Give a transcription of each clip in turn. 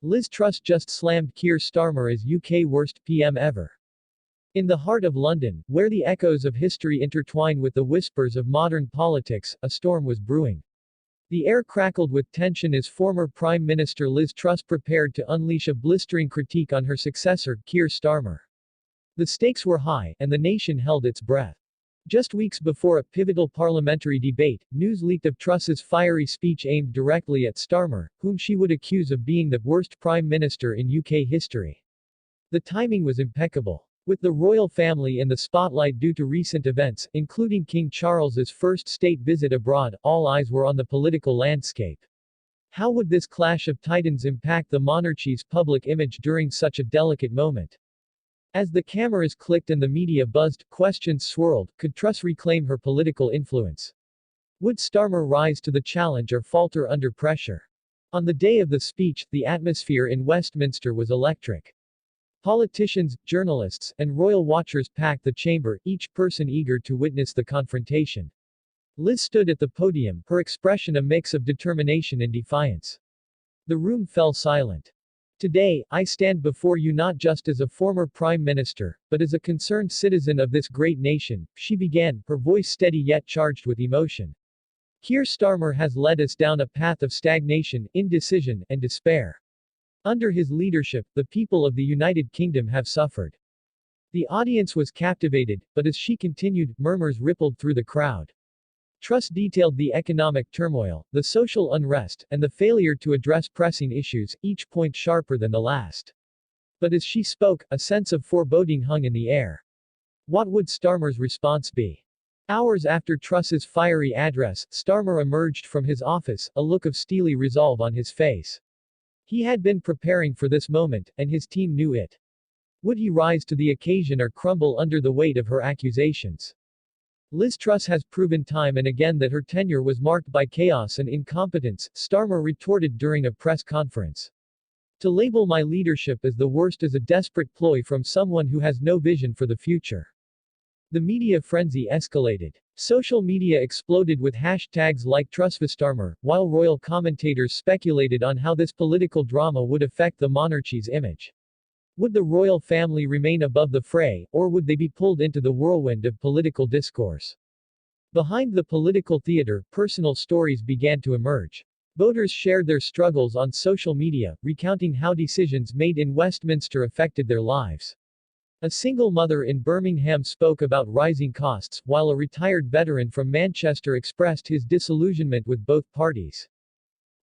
Liz Truss just slammed Keir Starmer as UK worst PM ever. In the heart of London, where the echoes of history intertwine with the whispers of modern politics, a storm was brewing. The air crackled with tension as former Prime Minister Liz Truss prepared to unleash a blistering critique on her successor, Keir Starmer. The stakes were high, and the nation held its breath. Just weeks before a pivotal parliamentary debate, news leaked of Truss's fiery speech aimed directly at Starmer, whom she would accuse of being the worst Prime Minister in UK history. The timing was impeccable. With the royal family in the spotlight due to recent events, including King Charles's first state visit abroad, all eyes were on the political landscape. How would this clash of titans impact the monarchy's public image during such a delicate moment? As the cameras clicked and the media buzzed, questions swirled. Could Truss reclaim her political influence? Would Starmer rise to the challenge or falter under pressure? On the day of the speech, the atmosphere in Westminster was electric. Politicians, journalists, and royal watchers packed the chamber, each person eager to witness the confrontation. Liz stood at the podium, her expression a mix of determination and defiance. The room fell silent. Today, I stand before you not just as a former Prime Minister, but as a concerned citizen of this great nation, she began, her voice steady yet charged with emotion. Keir Starmer has led us down a path of stagnation, indecision, and despair. Under his leadership, the people of the United Kingdom have suffered. The audience was captivated, but as she continued, murmurs rippled through the crowd. Truss detailed the economic turmoil, the social unrest, and the failure to address pressing issues, each point sharper than the last. But as she spoke, a sense of foreboding hung in the air. What would Starmer's response be? Hours after Truss's fiery address, Starmer emerged from his office, a look of steely resolve on his face. He had been preparing for this moment, and his team knew it. Would he rise to the occasion or crumble under the weight of her accusations? Liz Truss has proven time and again that her tenure was marked by chaos and incompetence, Starmer retorted during a press conference. To label my leadership as the worst is a desperate ploy from someone who has no vision for the future. The media frenzy escalated. Social media exploded with hashtags like #TrussVStarmer, while royal commentators speculated on how this political drama would affect the monarchy's image. Would the royal family remain above the fray, or would they be pulled into the whirlwind of political discourse? Behind the political theater, personal stories began to emerge. Voters shared their struggles on social media, recounting how decisions made in Westminster affected their lives. A single mother in Birmingham spoke about rising costs, while a retired veteran from Manchester expressed his disillusionment with both parties.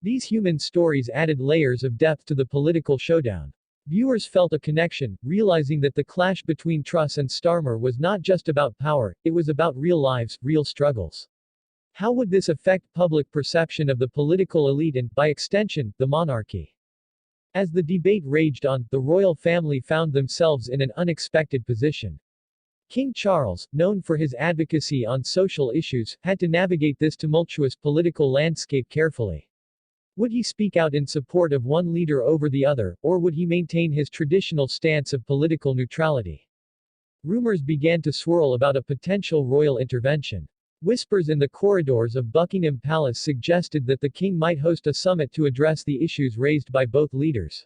These human stories added layers of depth to the political showdown. Viewers felt a connection, realizing that the clash between Truss and Starmer was not just about power, it was about real lives, real struggles. How would this affect public perception of the political elite and, by extension, the monarchy? As the debate raged on, the royal family found themselves in an unexpected position. King Charles, known for his advocacy on social issues, had to navigate this tumultuous political landscape carefully. Would he speak out in support of one leader over the other, or would he maintain his traditional stance of political neutrality? Rumors began to swirl about a potential royal intervention. Whispers in the corridors of Buckingham Palace suggested that the king might host a summit to address the issues raised by both leaders.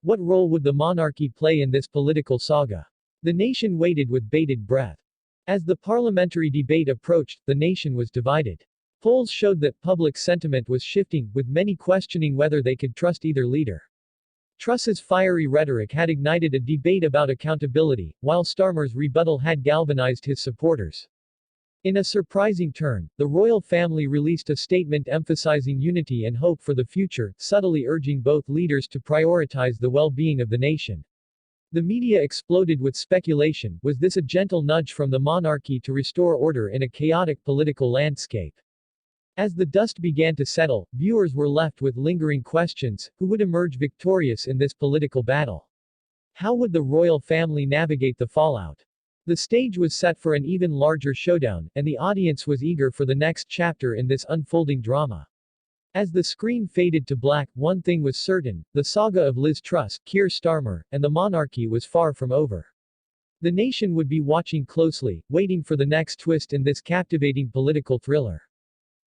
What role would the monarchy play in this political saga? The nation waited with bated breath. As the parliamentary debate approached, the nation was divided. Polls showed that public sentiment was shifting, with many questioning whether they could trust either leader. Truss's fiery rhetoric had ignited a debate about accountability, while Starmer's rebuttal had galvanized his supporters. In a surprising turn, the royal family released a statement emphasizing unity and hope for the future, subtly urging both leaders to prioritize the well-being of the nation. The media exploded with speculation. Was this a gentle nudge from the monarchy to restore order in a chaotic political landscape? As the dust began to settle, viewers were left with lingering questions: who would emerge victorious in this political battle? How would the royal family navigate the fallout? The stage was set for an even larger showdown, and the audience was eager for the next chapter in this unfolding drama. As the screen faded to black, one thing was certain: the saga of Liz Truss, Keir Starmer, and the monarchy was far from over. The nation would be watching closely, waiting for the next twist in this captivating political thriller.